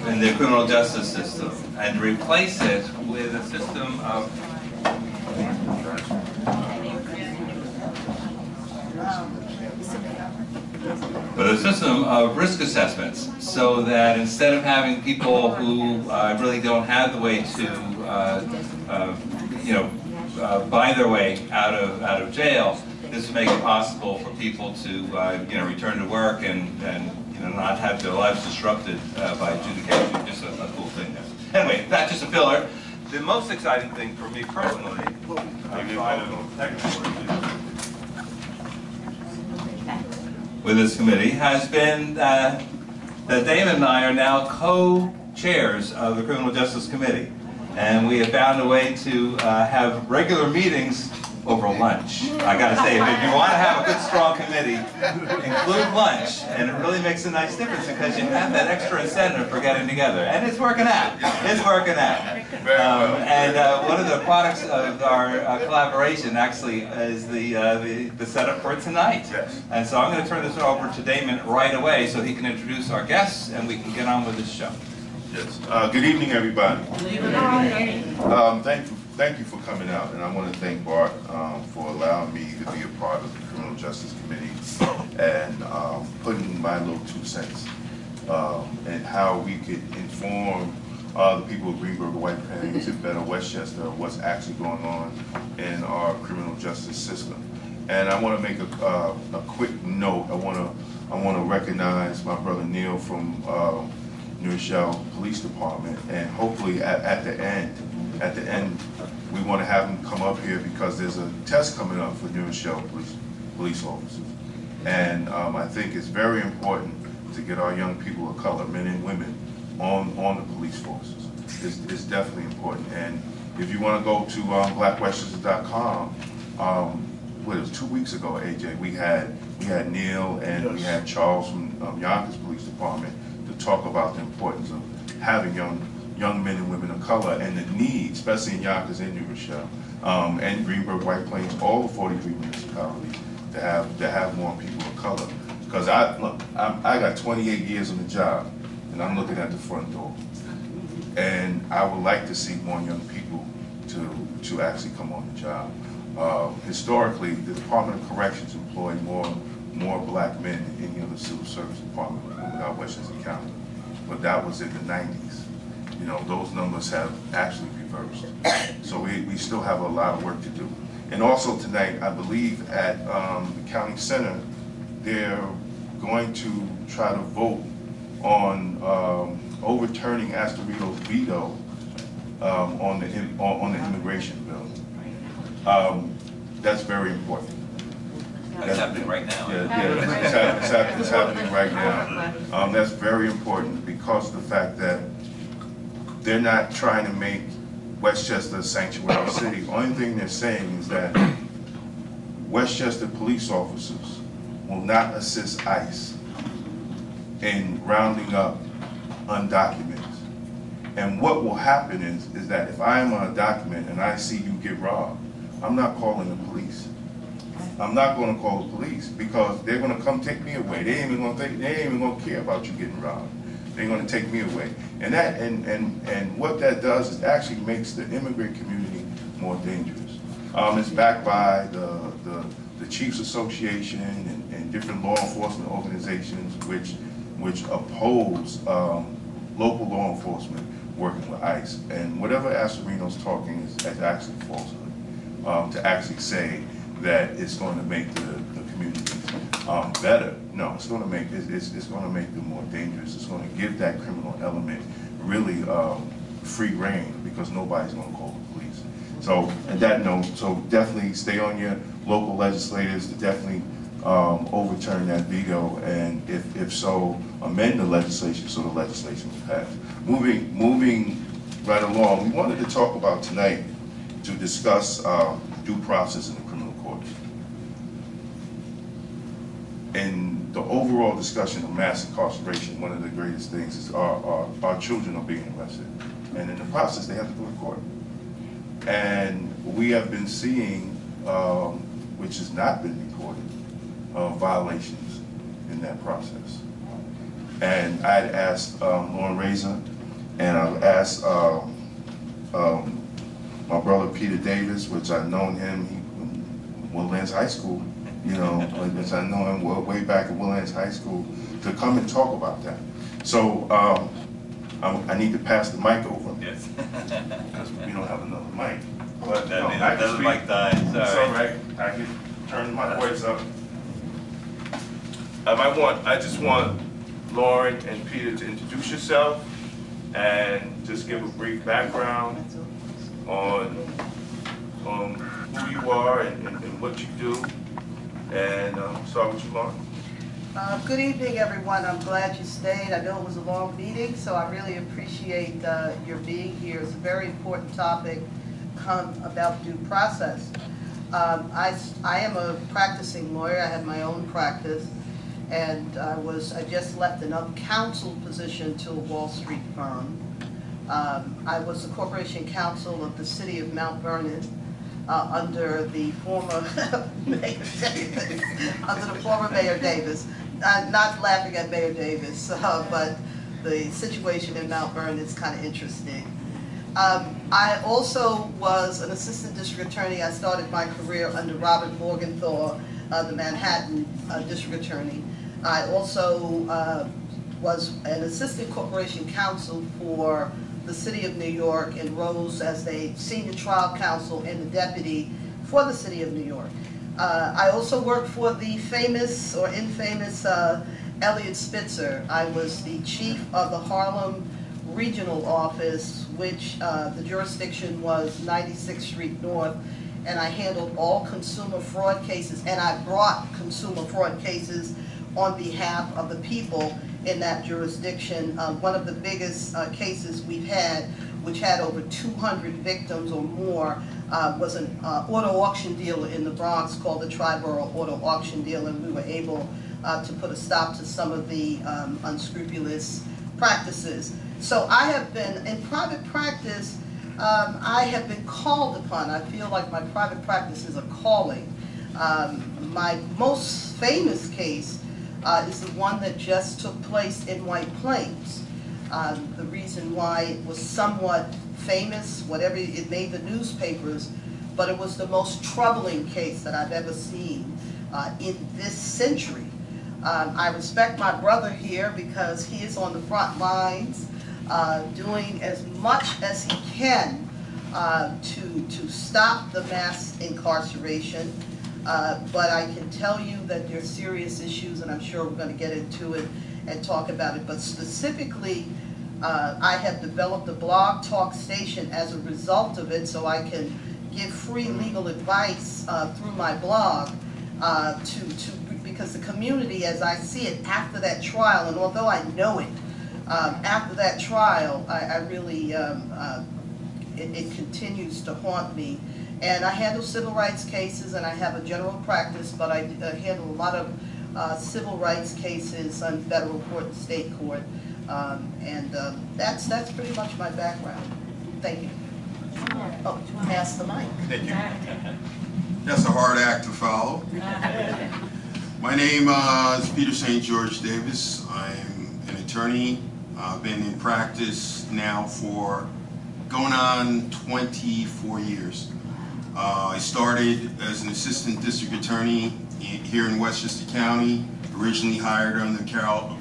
in the criminal justice system and replace it with a system of risk assessments, so that instead of having people who really don't have the way to buy their way out of jail, this would make it possible for people to return to work and not have their lives disrupted by adjudication. Just a cool thing there. Anyway, that's just a filler. The most exciting thing for me personally, with this committee, has been that David and I are now co-chairs of the Criminal Justice Committee. And we have found a way to have regular meetings over lunch. I gotta say, if you want to have a good, strong committee, include lunch, and it really makes a nice difference because you have that extra incentive for getting together. And it's working out. It's working out. And one of the products of our collaboration actually is the setup for tonight. Yes. And so I'm going to turn this over to Damon right away so he can introduce our guests and we can get on with this show. Yes. Good evening, everybody. Good evening. Thank you for coming out, and I want to thank Bart for allowing me to be a part of the Criminal Justice Committee and putting my little 2 cents and how we could inform the people of Greenberg, White Plains, and better Westchester what's actually going on in our criminal justice system. And I want to make a quick note. I want to recognize my brother Neil from New Rochelle Police Department, and hopefully at the end, we want to have him come up here because there's a test coming up for New Rochelle police officers. And I think it's very important to get our young people of color, men and women, on the police forces. It's definitely important. And if you want to go to blackwestchester.com, what it was 2 weeks ago, AJ, we had Neil and we had Charles from Yonkers Police Department to talk about the importance of having young men and women of color and the need, especially in Yonkers and New Rochelle, and Greenberg, White Plains, all the 43 municipalities, to have more people of color. Because I got 28 years on the job, and I'm looking at the front door, and I would like to see more young people to actually come on the job. Historically, the Department of Corrections employed more black men than any other civil service department without Westchester County, but that was in the 90s. You know, those numbers have actually reversed. So we still have a lot of work to do. And also tonight, I believe at the county center, they're going to try to vote on overturning Astorino's veto on the immigration bill. That's very important. That's happening right now. Yeah, it's happening right now. That's very important because of the fact that they're not trying to make Westchester a sanctuary city. The only thing they're saying is that Westchester police officers will not assist ICE in rounding up undocumented. And what will happen is that if I am on a document and I see you get robbed, I'm not calling the police. I'm not going to call the police because they're going to come take me away. They ain't even going to care about you getting robbed. They're going to take me away. And that and what that does is actually makes the immigrant community more dangerous. It's backed by the Chiefs Association and different law enforcement organizations which oppose local law enforcement working with ICE. And whatever Astorino's talking is actually falsehood. To actually say that it's going to make the communities better. No, it's going to make them more dangerous. It's going to give that criminal element really free reign because nobody's going to call the police. So, on that note, so definitely stay on your local legislators to definitely overturn that veto, and if so, amend the legislation so the legislation will pass. Moving right along, we wanted to talk about tonight to discuss due process in the criminal courts. In the overall discussion of mass incarceration, one of the greatest things is our children are being arrested. And in the process, they have to go to court. And we have been seeing, which has not been reported, violations in that process. And I had asked Lauren Razor, and I asked my brother Peter Davis, which I've known him from Woodlands High School, you know, which I know him way back at Woodlands High School, to come and talk about that. So I need to pass the mic over. Yes. Because we don't have another mic. But That no, means I can another speak. mic died. It's all right. I can turn my voice up. I just want Lauren and Peter to introduce yourself and just give a brief background on who you are and what you do. And start with you, Lauren. Good evening, everyone. I'm glad you stayed. I know it was a long meeting, so I really appreciate your being here. It's a very important topic about due process. I am a practicing lawyer. I have my own practice, and I just left an counsel position to a Wall Street firm. I was the corporation counsel of the city of Mount Vernon under the former Mayor Davis. Not laughing at Mayor Davis, but the situation in Mount Vernon is kind of interesting. I also was an assistant district attorney. I started my career under Robert Morgenthau, the Manhattan district attorney. I also was an assistant corporation counsel for the city of New York and rose as the senior trial counsel and the deputy for the city of New York. I also worked for the famous or infamous Elliot Spitzer. I was the chief of the Harlem regional office, which the jurisdiction was 96th Street North, and I handled all consumer fraud cases, and I brought consumer fraud cases on behalf of the people in that jurisdiction. One of the biggest cases we've had, which had over 200 victims or more, was an auto auction dealer in the Bronx called the Triborough Auto Auction Dealer, and we were able to put a stop to some of the unscrupulous practices. So I have been, in private practice, I have been called upon. I feel like my private practice is a calling. My most famous case is the one that just took place in White Plains. The reason why it was somewhat famous, whatever, it made the newspapers, but it was the most troubling case that I've ever seen in this century. I respect my brother here because he is on the front lines doing as much as he can to stop the mass incarceration. But I can tell you that there's serious issues, and I'm sure we're going to get into it and talk about it. But specifically, I have developed a blog talk station as a result of it, so I can give free legal advice through my blog because the community, as I see it after that trial, and although I know it, after that trial, I really, it continues to haunt me. And I handle civil rights cases, and I have a general practice, but I handle a lot of civil rights cases on federal court and state court. That's pretty much my background. Thank you. Oh, pass the mic. Thank you. That's a hard act to follow. My name is Peter St. George Davis. I'm an attorney. I've been in practice now for going on 24 years. I started as an assistant district attorney here in Westchester County, originally hired under Carl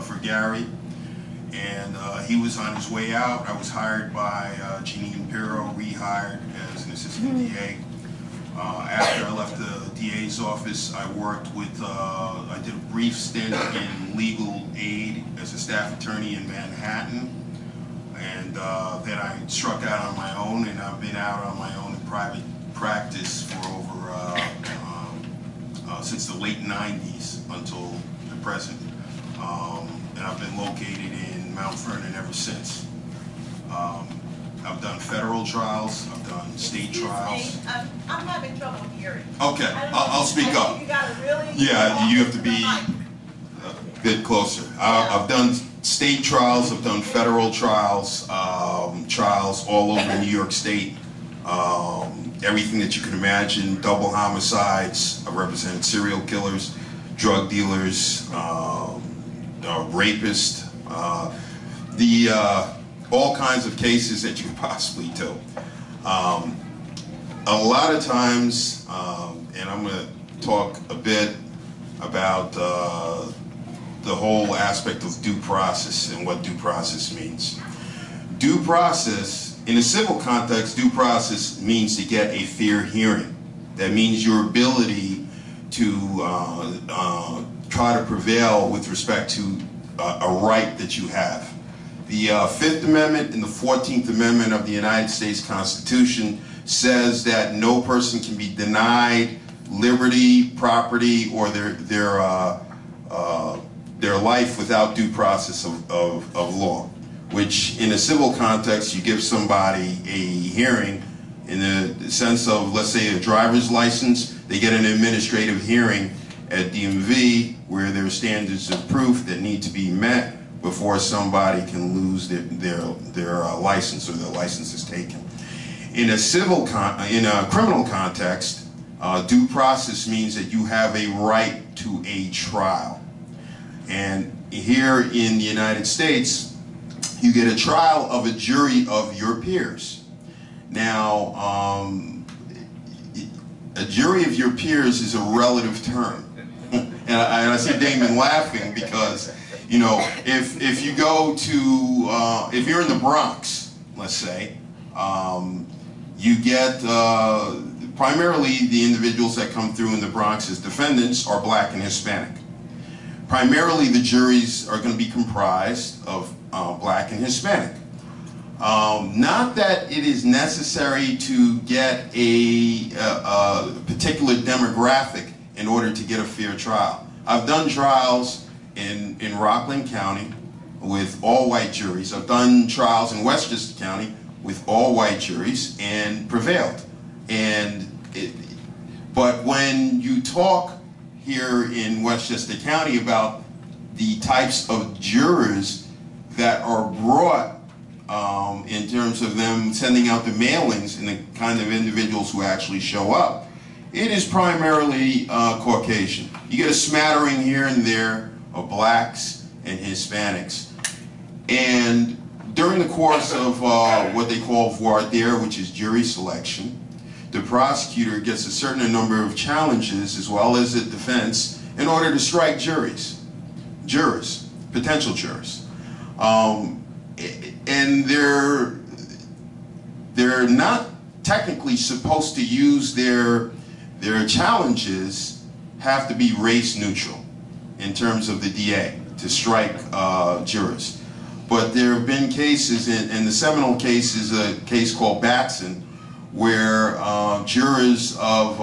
Fergari, and he was on his way out. I was hired by Jeanine Pirro, rehired as an assistant DA. After I left the DA's office, I worked with, I did a brief stint in legal aid as a staff attorney in Manhattan. And then I struck out on my own, and I've been out on my own in private practice for over, since the late 90s until the present. And I've been located in Mount Vernon ever since. I've done federal trials, I've done state trials. Excuse me, I'm having trouble hearing. Okay, I'll speak up. You gotta really Yeah, you have to be a bit closer. I've done state trials, I've done federal trials, trials all over New York State. Everything that you can imagine, double homicides. I've represented serial killers, drug dealers, rapist, all kinds of cases that you could possibly do. A lot of times, and I'm going to talk a bit about the whole aspect of due process and what due process means. Due process, in a civil context, due process means to get a fair hearing. That means your ability to try to prevail with respect to a right that you have. The Fifth Amendment and the 14th Amendment of the United States Constitution says that no person can be denied liberty, property, or their life without due process of law, which in a civil context, you give somebody a hearing in the sense of, let's say, a driver's license. They get an administrative hearing at DMV where there are standards of proof that need to be met before somebody can lose their license or their license is taken. In a criminal context, due process means that you have a right to a trial. And here in the United States, you get a trial of a jury of your peers. Now, a jury of your peers is a relative term. And I see Damon laughing because, you know, if you go to, if you're in the Bronx, let's say, you get, primarily the individuals that come through in the Bronx as defendants are black and Hispanic. Primarily the juries are going to be comprised of black and Hispanic. Not that it is necessary to get a particular demographic in order to get a fair trial. I've done trials in Rockland County with all white juries. I've done trials in Westchester County with all white juries and prevailed. But when you talk here in Westchester County about the types of jurors that are brought in terms of them sending out the mailings and the kind of individuals who actually show up, it is primarily Caucasian. You get a smattering here and there of blacks and Hispanics. And during the course of what they call voir dire, which is jury selection, the prosecutor gets a certain number of challenges as well as the defense in order to strike jurors, potential jurors. And they're not technically supposed to use their challenges have to be race neutral in terms of the DA to strike jurors. But there have been cases, and the seminal case is a case called Batson, where jurors of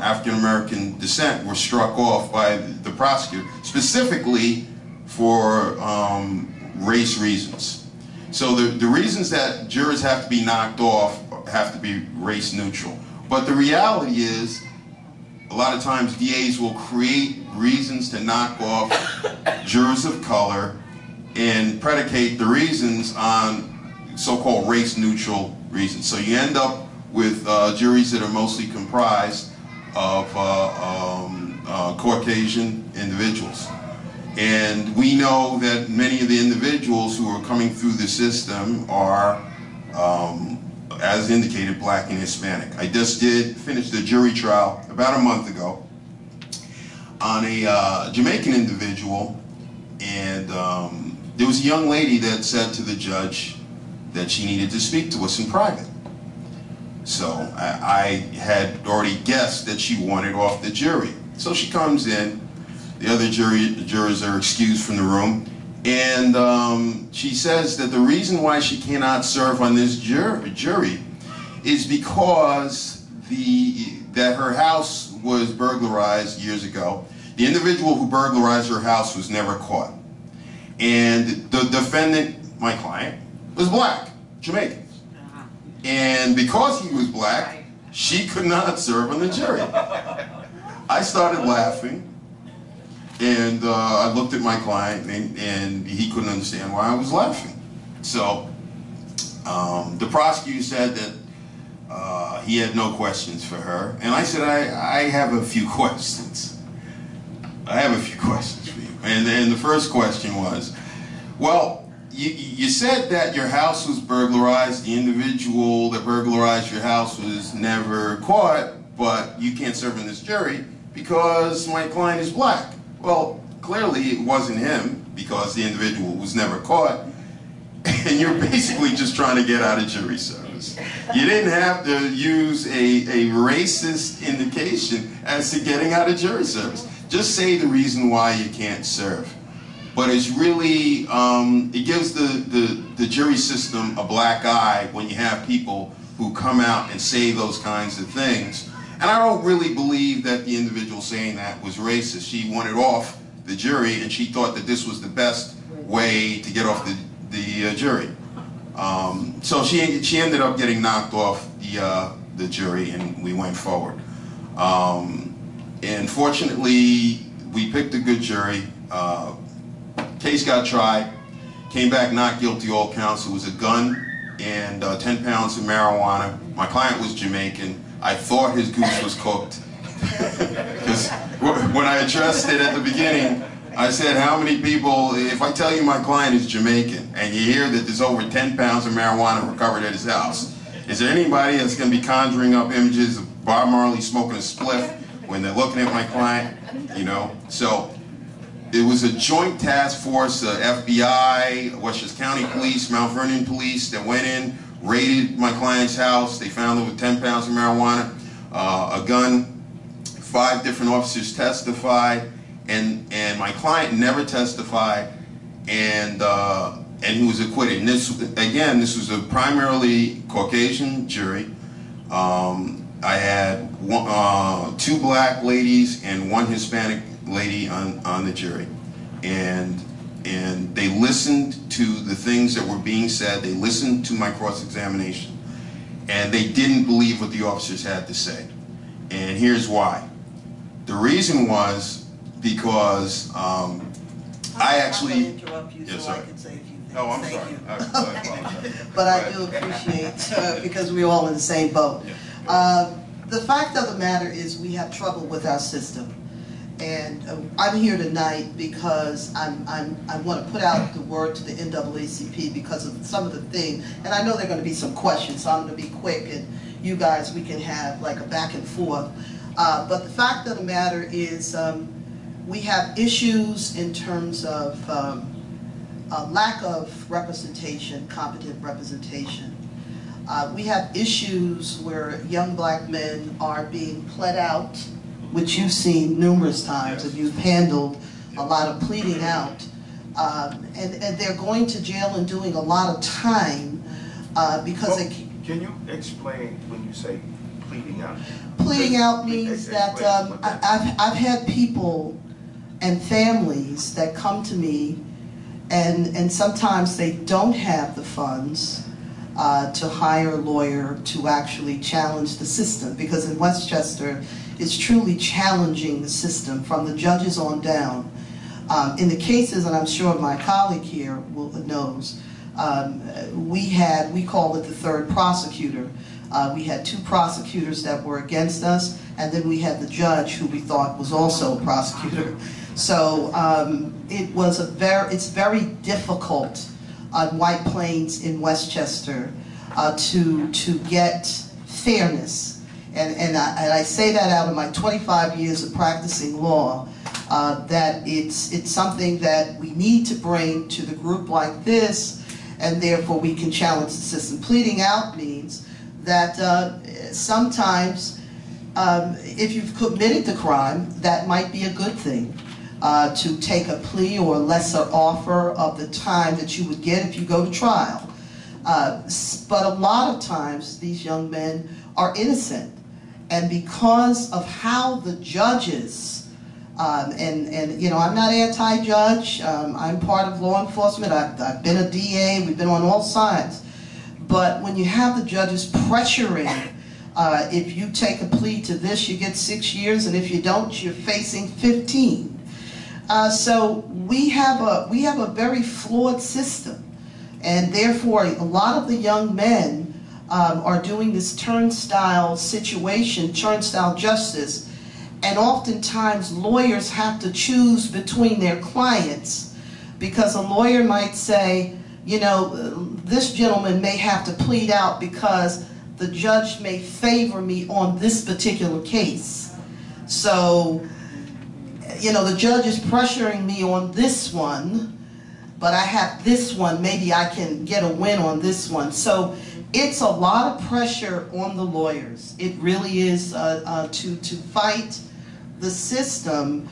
African-American descent were struck off by the prosecutor, specifically for race reasons. So the reasons that jurors have to be knocked off have to be race neutral. But the reality is, a lot of times DAs will create reasons to knock off jurors of color and predicate the reasons on so-called race neutral reasons. So you end up with juries that are mostly comprised of Caucasian individuals. And we know that many of the individuals who are coming through the system are, as indicated, black and Hispanic. I just finished a jury trial about a month ago on a Jamaican individual, and there was a young lady that said to the judge that she needed to speak to us in private. So I had already guessed that she wanted off the jury. So she comes in, the other jurors are excused from the room, and she says that the reason why she cannot serve on this jury is because that her house was burglarized years ago. The individual who burglarized her house was never caught. And the defendant, my client, was black, Jamaican. And because he was black, she could not serve on the jury. I started laughing, and I looked at my client, and he couldn't understand why I was laughing. So the prosecutor said that he had no questions for her, and I said, I have a few questions. I have a few questions for you. And then the first question was, well, you said that your house was burglarized. The individual that burglarized your house was never caught, but you can't serve in this jury because my client is black. Well, clearly it wasn't him because the individual was never caught. And you're basically just trying to get out of jury service. You didn't have to use a racist indication as to getting out of jury service. Just say the reason why you can't serve. But it's really, it gives the jury system a black eye when you have people who come out and say those kinds of things. And I don't really believe that the individual saying that was racist. She wanted off the jury and she thought that this was the best way to get off the jury. So she ended up getting knocked off the jury and we went forward. And fortunately, we picked a good jury. Case got tried, came back not guilty all counts. It was a gun and 10 pounds of marijuana. My client was Jamaican. I thought his goose was cooked. Because when I addressed it at the beginning, I said, how many people, if I tell you my client is Jamaican and you hear that there's over 10 pounds of marijuana recovered at his house, is there anybody that's going to be conjuring up images of Bob Marley smoking a spliff when they're looking at my client? You know, so it was a joint task force, FBI, Westchester County Police, Mount Vernon Police that went in, raided my client's house. They found over 10 pounds of marijuana, a gun. 5 different officers testified, and my client never testified, and he was acquitted. And this, again, this was a primarily Caucasian jury. I had 2 black ladies and 1 Hispanic lady on the jury, and they listened to the things that were being said. They listened to my cross-examination, and they didn't believe what the officers had to say. And here's why. The reason was because I actually... I'm going to interrupt you yes, so sir. I can say a few things. Oh, I'm Thank sorry. you. But I do appreciate, because we're all in the same boat. The fact of the matter is we have trouble with our system. And I'm here tonight because I want to put out the word to the NAACP because of some of the things, and I know there are going to be some questions, so I'm going to be quick, and you guys, we can have like a back and forth. But the fact of the matter is we have issues in terms of a lack of representation, competent representation. We have issues where young black men are being pled out, which you've seen numerous times, and you've handled a lot of pleading out, and they're going to jail and doing a lot of time because they... Can you explain when you say pleading out? Pleading out means that I've had people and families that come to me, and sometimes they don't have the funds to hire a lawyer to actually challenge the system, because in Westchester, it's truly challenging the system from the judges on down. In the cases, and I'm sure my colleague here knows, we call it the third prosecutor. We had 2 prosecutors that were against us, and then we had the judge who we thought was also a prosecutor. So it's very difficult on White Plains in Westchester to get fairness. And I say that out of my 25 years of practicing law, that it's something that we need to bring to the group like this, and therefore we can challenge the system. Pleading out means that sometimes if you've committed the crime, that might be a good thing, to take a plea or a lesser offer of the time that you would get if you go to trial. But a lot of times these young men are innocent. And because of how the judges, and you know, I'm not anti-judge, I'm part of law enforcement, I've been a DA, we've been on all sides. But when you have the judges pressuring, if you take a plea to this, you get 6 years, and if you don't, you're facing 15. So we have a very flawed system, and therefore a lot of the young men are doing this turnstile situation, turnstile justice, And oftentimes lawyers have to choose between their clients, because a lawyer might say, you know, this gentleman may have to plead out because the judge may favor me on this particular case. So, you know, the judge is pressuring me on this one, but I have this one, maybe I can get a win on this one. So it's a lot of pressure on the lawyers. It really is to fight the system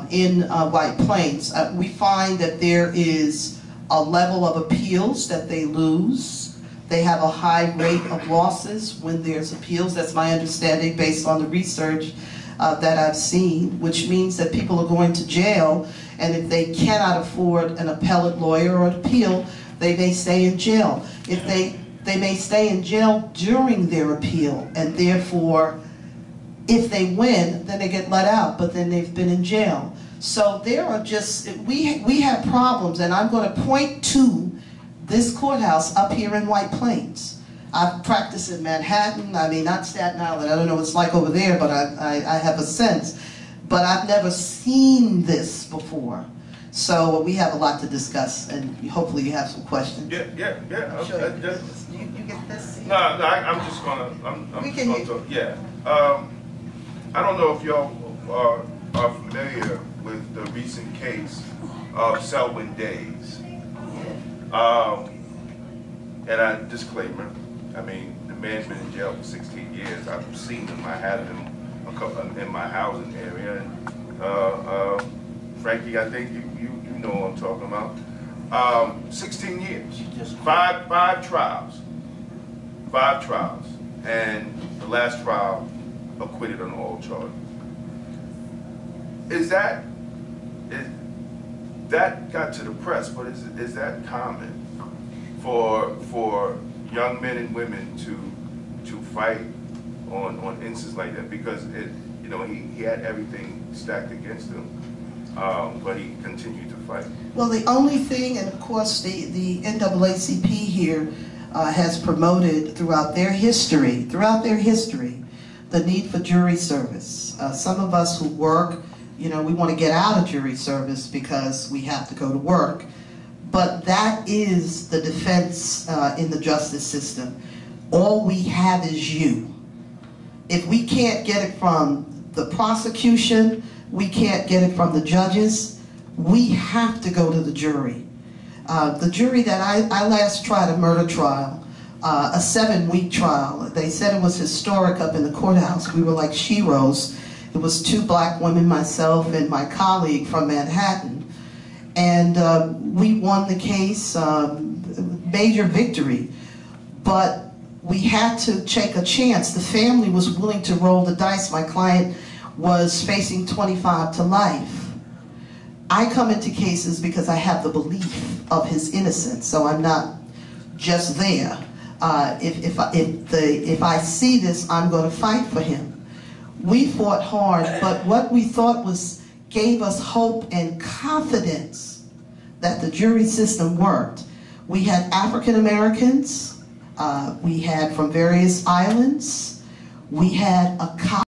in White Plains. We find that there is a level of appeals that they lose. They have a high rate of losses when there's appeals. That's my understanding based on the research that I've seen, which means that people are going to jail, and if they cannot afford an appellate lawyer or an appeal, they may stay in jail. If they may stay in jail during their appeal, and therefore, if they win, then they get let out, but then they've been in jail. So there are just, we have problems, and I'm going to point to this courthouse up here in White Plains. I've practiced in Manhattan, I mean, not Staten Island, I don't know what it's like over there, but I have a sense. But I've never seen this before. So we have a lot to discuss, and hopefully you have some questions. Yeah. Sure. You get this? No, I'm just gonna, I'm just gonna talk, yeah. I don't know if y'all are familiar with the recent case of Selwyn Days. And a disclaimer, I mean, the man's been in jail for 16 years. I've seen him, I had him in my housing area. And, Frankie, I think you know what I'm talking about. 16 years, five trials, and the last trial acquitted on all charges. That got to the press, but is that common for young men and women to fight on instances like that? Because you know, he had everything stacked against him, but he continued to fight. Well, the only thing, and of course the NAACP here has promoted throughout their history, the need for jury service. Some of us who work, you know, we want to get out of jury service because we have to go to work. But that is the defense in the justice system. All we have is you. If we can't get it from the prosecution, we can't get it from the judges, we have to go to the jury. The jury that I last tried a murder trial, a 7-week trial. They said it was historic up in the courthouse. We were like sheroes. It was 2 black women, myself and my colleague from Manhattan. And we won the case, major victory. But we had to take a chance. The family was willing to roll the dice. My client was facing 25 to life. I come into cases because I have the belief of his innocence, so I'm not just there. If I see this, I'm going to fight for him. We fought hard, but what we thought gave us hope and confidence that the jury system worked. We had African Americans, we had from various islands, we had a